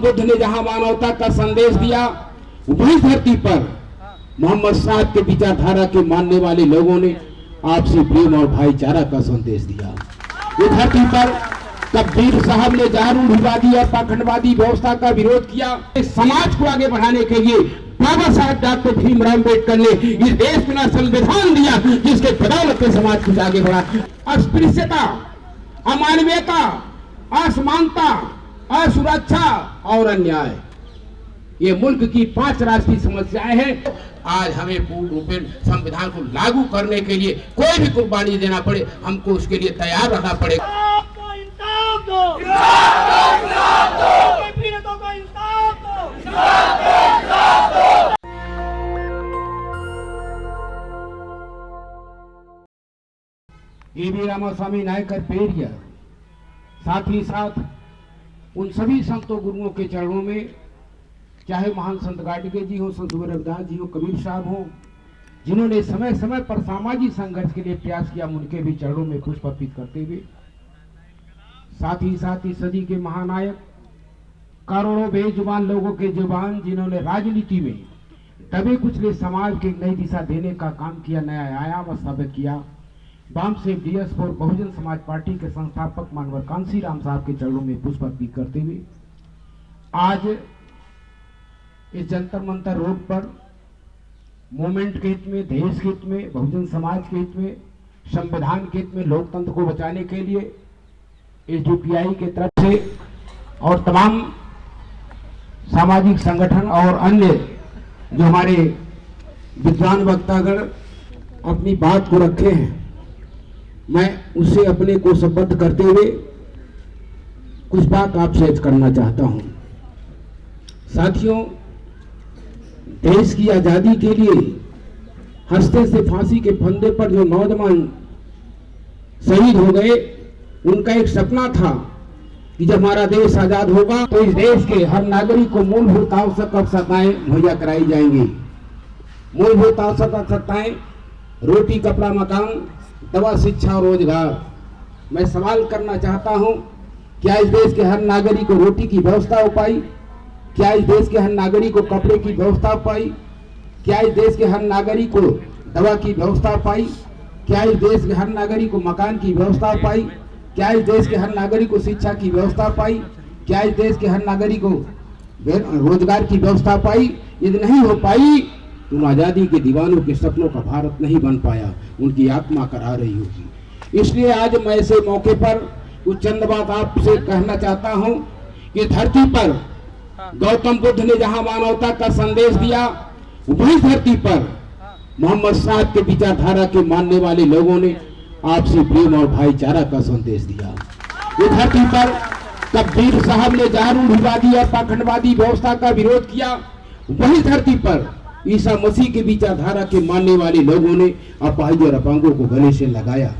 बुद्ध ने जहां मानवता का संदेश दिया, वही धरती पर मोहम्मद साहब के विचारधारा के मानने वाले लोगों ने आपसी प्रेम और भाईचारा का संदेश दिया। ये धरती पर कबीर साहब ने जारूढ़वादी और पाखंडवादी व्यवस्था का विरोध किया। समाज को आगे बढ़ाने के लिए बाबा साहब डॉक्टर भीमराव अम्बेडकर ने इस देश में संविधान दिया, जिसके बदौलत समाज को आगे बढ़ा। अस्पृश्यता, अमानवीयता, असमानता, असुरक्षा और अन्याय, ये मुल्क की 5 राष्ट्रीय समस्याएं हैं। आज हमें पूर्ण रूप में संविधान को लागू करने के लिए कोई भी कुर्बानी देना पड़े, हमको उसके लिए तैयार रहना पड़ेगा। ए.वी. रामास्वामी नायकर पेरिया, साथ ही साथ उन सभी संतों गुरुओं के चरणों में, चाहे महान संत गाडगे जी हो, संत रविदास जी हो, कबीर साहब हो, जिन्होंने समय समय पर सामाजिक संघर्ष के लिए प्रयास किया, उनके भी चरणों में पुष्प अर्पित करते हुए, साथ ही साथ इस सदी के महानायक, करोड़ों बेजुबान लोगों के जुबान, जिन्होंने राजनीति में दबे कुचले समाज के नई दिशा देने का काम किया, नया आयाम स्थापित किया, बामसेव डीएस और बहुजन समाज पार्टी के संस्थापक मानवर कांसी राम साहब के चरणों में पुष्प अर्पित करते हुए आज इस जंतर मंतर रोड पर मूवमेंट के हित में, देश के हित में, बहुजन समाज के हित में, संविधान के हित में, लोकतंत्र को बचाने के लिए एसडीपीआई के तरफ से और तमाम सामाजिक संगठन और अन्य जो हमारे विद्वान वक्तागण अपनी बात को रखे हैं, मैं उसे अपने को संबद्ध करते हुए कुछ बात आपसे करना चाहता हूं। साथियों, देश की आजादी के लिए हंसते से फांसी के फंदे पर जो नौजवान शहीद हो गए, उनका एक सपना था कि जब हमारा देश आजाद होगा तो इस देश के हर नागरिक को मूलभूत आवश्यक आवश्यकताएं मुहैया कराई जाएंगी। मूलभूत आवश्यक आवश्यकताएं रोटी, कपड़ा, मकान, दवा, शिक्षा और रोजगार। मैं सवाल करना चाहता हूं, क्या इस देश के हर नागरिक को रोटी की व्यवस्था हो पाई? क्या इस देश के हर नागरिक को कपड़े की व्यवस्था हो पाई? क्या इस देश के हर नागरिक को दवा की व्यवस्था हो पाई? क्या इस देश के हर नागरिक को मकान की व्यवस्था हो पाई? क्या इस देश के हर नागरिक को शिक्षा की व्यवस्था हो पाई? क्या इस देश के हर नागरिक को रोजगार की व्यवस्था हो पाई? यदि नहीं हो पाई तो आजादी के दीवानों के सपनों का भारत नहीं बन पाया, उनकी आत्मा करा रही होगी। इसलिए आज मैं ऐसे मौके पर कुछ चंद बात आपसे कहना चाहता हूं कि धरती पर गौतम बुद्ध ने जहां मानवता का संदेश दिया, वही धरती पर मोहम्मद साहब के विचारधारा के मानने वाले लोगों ने आपसी प्रेम और भाईचारा का संदेश दिया। ये धरती पर कबीर साहब ने जारूढ़वादी और पाखंडवादी व्यवस्था का विरोध किया, वही धरती पर ईसा मसीह के विचारधारा के मानने वाले लोगों ने अपाहिज और अपांगों को गले से लगाया।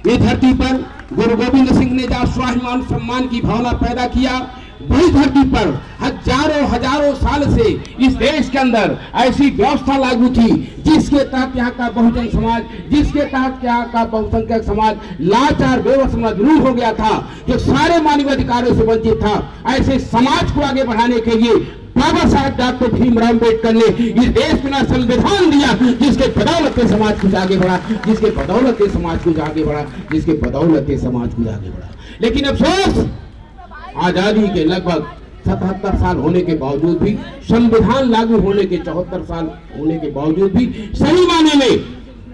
ये धरती पर गुरु गोविंद सिंह ने जहाँ स्वाभिमान सम्मान की भावना पैदा किया, वही धरती पर हजारों साल से इस देश के अंदर ऐसी व्यवस्था लागू थी जिसके तहत यहाँ का बहुजन समाज, जिसके तहत यहाँ का बहुसंख्यक समाज लाचार, बेबस, मजबूर हो गया था, जो सारे मानवीय अधिकारों से वंचित था। ऐसे समाज को आगे बढ़ाने के लिए बाबा साहब डॉक्टर भीमराव अम्बेडकर ने इस देश में संविधान दिया, जिसके बदौलत समाज को आगे बढ़ा, जिसके बदौलत समाज को आगे बढ़ा, जिसके बदौलत समाज को आगे बढ़ा। लेकिन अफसोस, आजादी के लगभग 77 साल होने के बावजूद भी, संविधान लागू होने के 74 साल होने के बावजूद भी सही माने में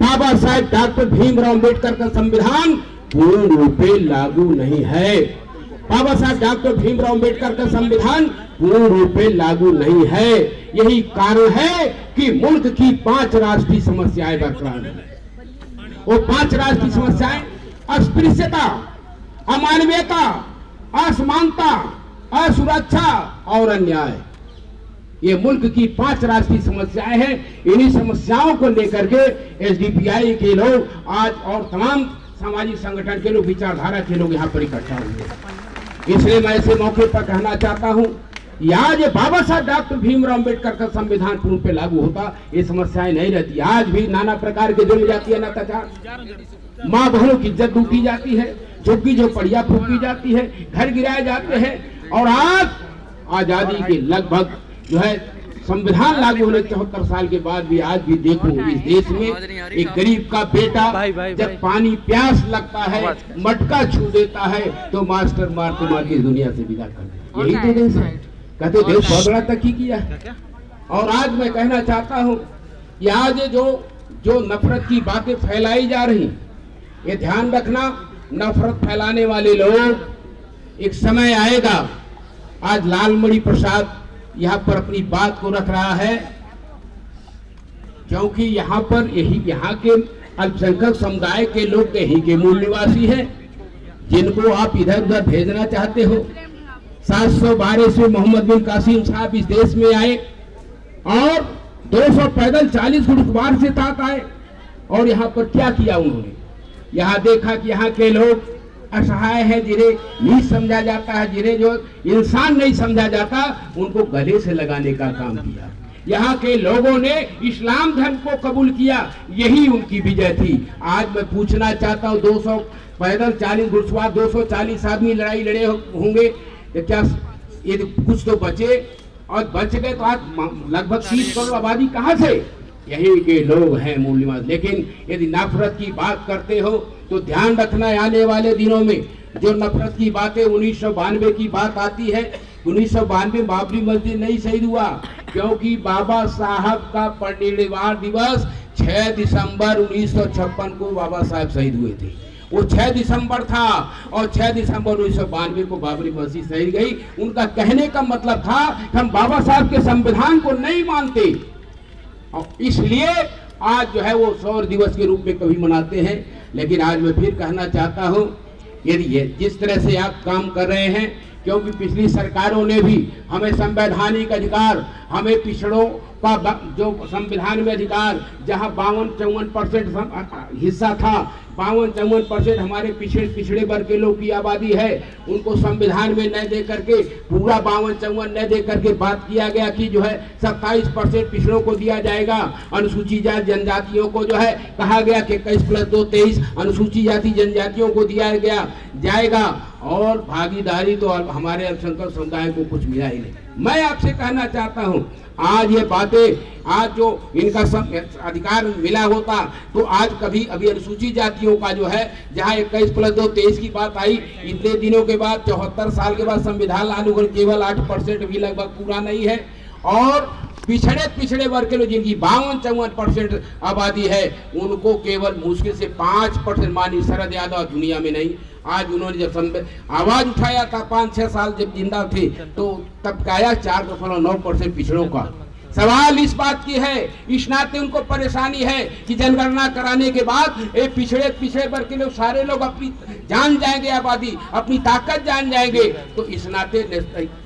बाबा साहब डॉक्टर भीमराव अम्बेडकर का संविधान पूर्ण रूप से लागू नहीं है। बाबा साहब डॉक्टर भीमराव अम्बेडकर का संविधान पूर्ण रूप से लागू नहीं है। यही कारण है कि मुल्क की 5 राष्ट्रीय समस्याएं बरकरार हैं। वो 5 राष्ट्रीय समस्याएं अस्पृश्यता, अमानवीयता, असमानता, असुरक्षा और अन्याय, ये मुल्क की 5 राष्ट्रीय समस्याएं हैं। इन्हीं समस्याओं को लेकर के एसडीपीआई के लोग आज और तमाम सामाजिक संगठन के लोग, विचारधारा के लोग यहाँ पर इकट्ठा हुए। इसलिए मैं ऐसे मौके पर कहना चाहता हूँ, आज बाबा साहब डॉक्टर भीमराव अम्बेडकर का संविधान पूर्ण पे लागू होता, ये समस्याएं नहीं रहती। आज भी नाना प्रकार के जुल्म जाती है, अत्याचार, माँ बहनों की इज्जत लूटी जाती है, झुग्गी झोपड़ियां फूकी जाती है, घर गिराए जाते हैं। और आजादी के लगभग जो है संविधान लागू होने 74 साल के बाद भी आज भी देखो इस देश में एक गरीब का बेटा जब पानी प्यास लगता है मटका छू देता है तो मास्टर मारते मारते दुनिया से विदा कर देते। यही तो देश है। कहते देश बहुत बड़ा तक ही किया है। और आज मैं कहना चाहता हूँ कि आज जो नफरत की बातें फैलाई जा रही, ये ध्यान रखना, नफरत फैलाने वाले लोग एक समय आएगा। आज लालमणि प्रसाद यहाँ पर अपनी बात को रख रहा है क्योंकि यहाँ पर यहाँ के अल्पसंख्यक समुदाय के लोग यहीं के मूल निवासी हैं जिनको आप इधर उधर भेजना चाहते हो। 712 से मोहम्मद बिन कासिम साहब इस देश में आए और 200 पैदल 40 घुड़सवार से साथ आए और यहाँ पर क्या किया उन्होंने? यहाँ देखा कि यहाँ के लोग असहाय है, जिन्हें नहीं समझा जाता है, जिन्हें जो इंसान नहीं समझा जाता, उनको गले से लगाने का काम किया। यहाँ के लोगों ने इस्लाम धर्म को कबूल किया, यही उनकी विजय थी। आज मैं पूछना चाहता हूँ 200 पैदल 40 घुड़सवार 240 आदमी लड़ाई लड़े होंगे, क्या ये कुछ तो बचे? और बच गए तो आज लगभग 30 करोड़ आबादी कहाँ से? यही के लोग हैं मूल निवासी। लेकिन यदि नफरत की बात करते हो तो ध्यान रखना, आने वाले दिनों में जो नफरत की बातें 1992 की बात आती है, 1992 बाबरी मस्जिद नहीं शहीद हुआ क्योंकि बाबा साहब का परिनिर्वाण दिवस 6 दिसंबर 1956 को बाबा साहब शहीद हुए थे। वो 6 दिसंबर था और 6 दिसंबर 1992 को बाबरी मस्जिद शहीद गई। उनका कहने का मतलब था कि हम बाबा साहब के संविधान को नहीं मानते और इसलिए आज जो है वो शौर्य दिवस के रूप में कभी मनाते हैं। लेकिन आज मैं फिर कहना चाहता हूँ, यदि ये जिस तरह से आप काम कर रहे हैं, क्योंकि पिछली सरकारों ने भी हमें संवैधानिक अधिकार, हमें पिछड़ों का जो संविधान में अधिकार, जहां 52-54% हिस्सा था, 52-54% हमारे पिछड़े वर्ग के लोग की आबादी है, उनको संविधान में न दे करके पूरा 52-54 न दे करके बात किया गया कि जो है 27% पिछड़ों को दिया जाएगा। अनुसूचित जाति जनजातियों को जो है कहा गया कि 21+2 23 अनुसूचित जाति जनजातियों को दिया जाएगा और भागीदारी तो हमारे अल्पसंख्यक समुदाय को कुछ मिला ही नहीं। मैं आपसे कहना चाहता हूं, आज ये बातें, आज जो इनका अधिकार मिला होता तो आज कभी अभी अनुसूचित जातियों का जो है जहां 21+2 23 की बात आई, इतने दिनों के बाद 74 साल के बाद संविधान लागू कर केवल 8% भी लगभग पूरा नहीं है। और पिछड़े वर्ग के लोग जिनकी 52-54% आबादी है, उनको केवल मुश्किल से 5%, मानी शरद यादव दुनिया में नहीं। आज उन्होंने जब आवाज उठाया था 5-6 साल जब जिंदा थे, तो तब काया 4.9% पिछड़ों का। सवाल इस बात की है, इस नाते उनको परेशानी है कि जनगणना कराने के बाद ये पिछड़े वर्ग के लोग सारे लोग अपनी जान जाएंगे, आबादी अपनी ताकत जान जाएंगे। तो इस नाते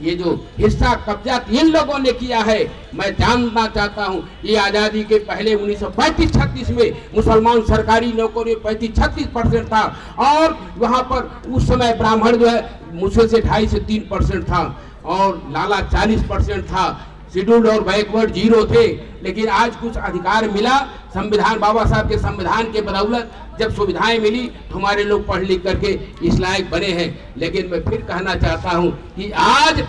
ये जो हिस्सा कब्जा इन लोगों ने किया है, मैं जानना चाहता हूँ, ये आज़ादी के पहले 1935-36 में मुसलमान सरकारी नौकरी 35-36% था और वहाँ पर उस समय ब्राह्मण जो है मुश्किल से 2.5 से 3% था और लाला 40% था, शेड्यूल्ड और बैकवर्ड 0 थे। लेकिन आज कुछ अधिकार मिला संविधान, बाबा साहब के संविधान के बदौलत जब सुविधाएं मिली तो हमारे लोग पढ़ लिख करके इस लायक बने हैं। लेकिन मैं फिर कहना चाहता हूं कि आज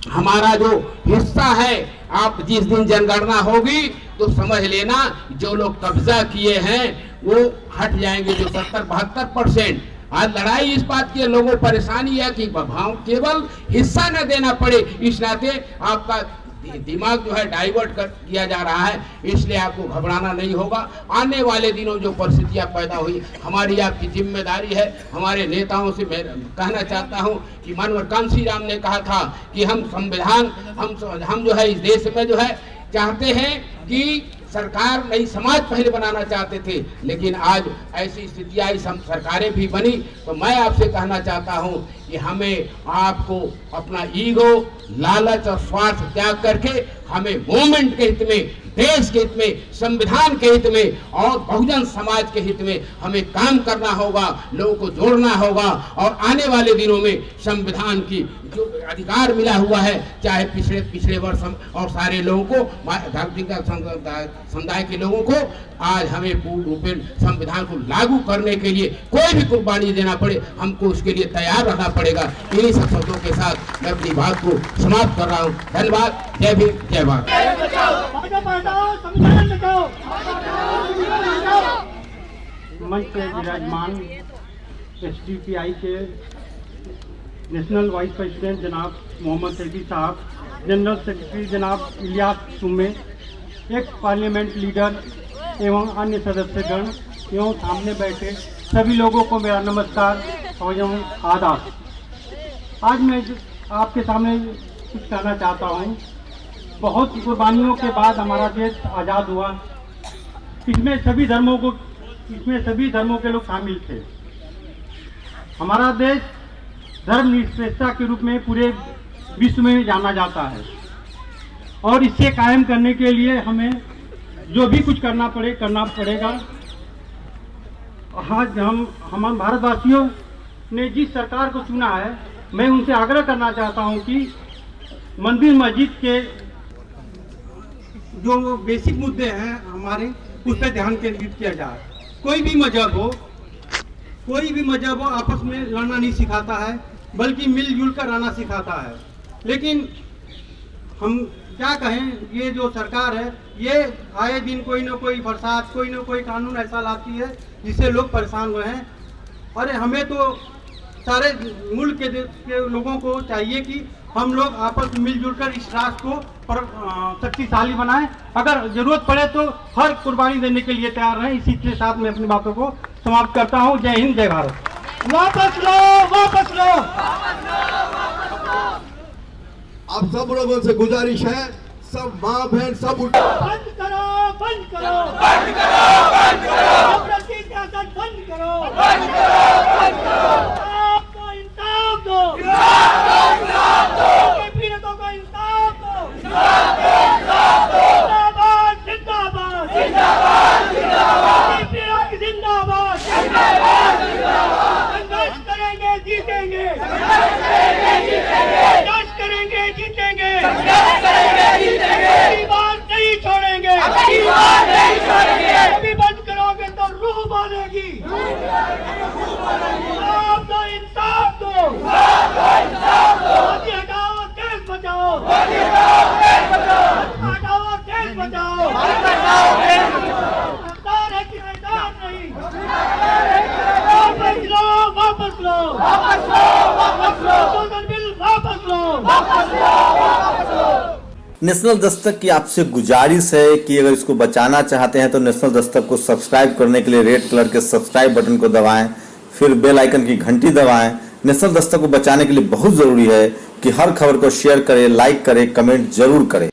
हमारा जो हिस्सा है, आप जिस दिन जनगणना होगी तो समझ लेना जो लोग कब्जा किए हैं वो हट जाएंगे, जो 70-72%। आज लड़ाई इस बात की लोगों को परेशानी है कि केवल हिस्सा न देना पड़े, इस नाते आपका दिमाग जो है डाइवर्ट किया जा रहा है, इसलिए आपको घबराना नहीं होगा। आने वाले दिनों जो परिस्थितियां पैदा हुई, हमारी आपकी जिम्मेदारी है। हमारे नेताओं से मैं कहना चाहता हूं कि मानवर कांसी राम ने कहा था कि हम संविधान हम जो है इस देश में जो है चाहते हैं कि सरकार नई समाज पहले बनाना चाहते थे, लेकिन आज ऐसी स्थिति आई, सरकारें भी बनी। तो मैं आपसे कहना चाहता हूं कि हमें आपको अपना ईगो, लालच और स्वार्थ त्याग करके हमें मूवमेंट के हित में देश के हित में, संविधान के हित में और बहुजन समाज के हित में हमें काम करना होगा, लोगों को जोड़ना होगा। और आने वाले दिनों में संविधान की जो अधिकार मिला हुआ है, चाहे पिछले वर्ष और सारे लोगों को, धार्मिक समुदाय के लोगों को, आज हमें पूर्ण रूपेण संविधान को लागू करने के लिए कोई भी कुर्बानी देना पड़े, हमको उसके लिए तैयार रहना पड़ेगा। इन्हीं सब शब्दों के साथ मैं अपनी बात को समाप्त कर रहा हूँ। धन्यवाद। जय भीम, जय भारत। मंच पे विराजमान SDPI के नेशनल वाइस प्रेसिडेंट जनाब मोहम्मद सैफी साहब, जनरल सेक्रेटरी जनाब इलियास सुम्मे, एक्स पार्लियामेंट लीडर एवं अन्य सदस्यगण एवं सामने बैठे सभी लोगों को मेरा नमस्कार एवं आदाब। आज मैं आपके सामने कुछ कहना चाहता हूँ। बहुत कुर्बानियों के बाद हमारा देश आज़ाद हुआ। इसमें सभी धर्मों के लोग शामिल थे। हमारा देश धर्मनिरपेक्षता के रूप में पूरे विश्व में जाना जाता है और इसे कायम करने के लिए हमें जो भी कुछ करना पड़ेगा। आज हम भारतवासियों ने जिस सरकार को चुना है, मैं उनसे आग्रह करना चाहता हूं कि मंदिर मस्जिद के जो बेसिक मुद्दे हैं हमारे, उस पर ध्यान केंद्रित किया जाए। कोई भी मजहब हो आपस में लड़ना नहीं सिखाता है, बल्कि मिलजुल कर रहना सिखाता है। लेकिन हम क्या कहें, ये जो सरकार है ये आए दिन कोई ना कोई बरसात, कोई ना कोई कानून ऐसा लाती है जिससे लोग परेशान हुए हैं। अरे हमें तो सारे मुल्क के लोगों को चाहिए कि हम लोग आपस में मिलजुल कर इस राष्ट्र को शक्तिशाली बनाएं। अगर जरूरत पड़े तो हर कुर्बानी देने के लिए तैयार हैं। इसी के साथ मैं अपनी बातों को समाप्त करता हूं। जय हिंद, जय भारत। वापस लो, वापस लो। आप सब लोगों से गुजारिश है, सब माँ बहन सब बंद करो, बंद करो, बंद करो, बंद करो, बंद करो, बंद करो। आपको इंसाफ दो, इंसाफ दो, पीड़ितों को इंसाफ दो, इंसाफ दो। जिंदाबाद, जिंदाबाद, जिंदाबाद, जिंदाबाद, जिंदाबाद, जिंदाबाद, जिंदाबाद। संघर्ष करेंगे, जीतेंगे, संघर्ष करेंगे, जीतेंगे, संघर्ष करेंगे, जीतेंगे, संघर्ष करेंगे, जीतेंगे। अभी बात नहीं छोड़ेंगे, अभी बात नहीं छोड़ेंगे। अभी बंद करोगे तो रूह मानेगी। आप दो, इंसाफ दो, इंसाफ दो। मोदी हटाओ, देश बचाओ, मोदी हटाओ, देश बचाओ, हटाओ, देश बचाओ, हटाओ, देश बचाओ। सरकार है कि सरकार नहीं, वापस लो, वापस लो, वापस लो, वापस लो, संशोधन बिल वापस लो, वापस लो, वापस लो। नेशनल दस्तक की आपसे गुजारिश है कि अगर इसको बचाना चाहते हैं तो नेशनल दस्तक को सब्सक्राइब करने के लिए रेड कलर के सब्सक्राइब बटन को दबाएं, फिर बेल आइकन की घंटी दबाएं। नेशनल दस्तक को बचाने के लिए बहुत जरूरी है कि हर खबर को शेयर करें, लाइक करें, कमेंट जरूर करें।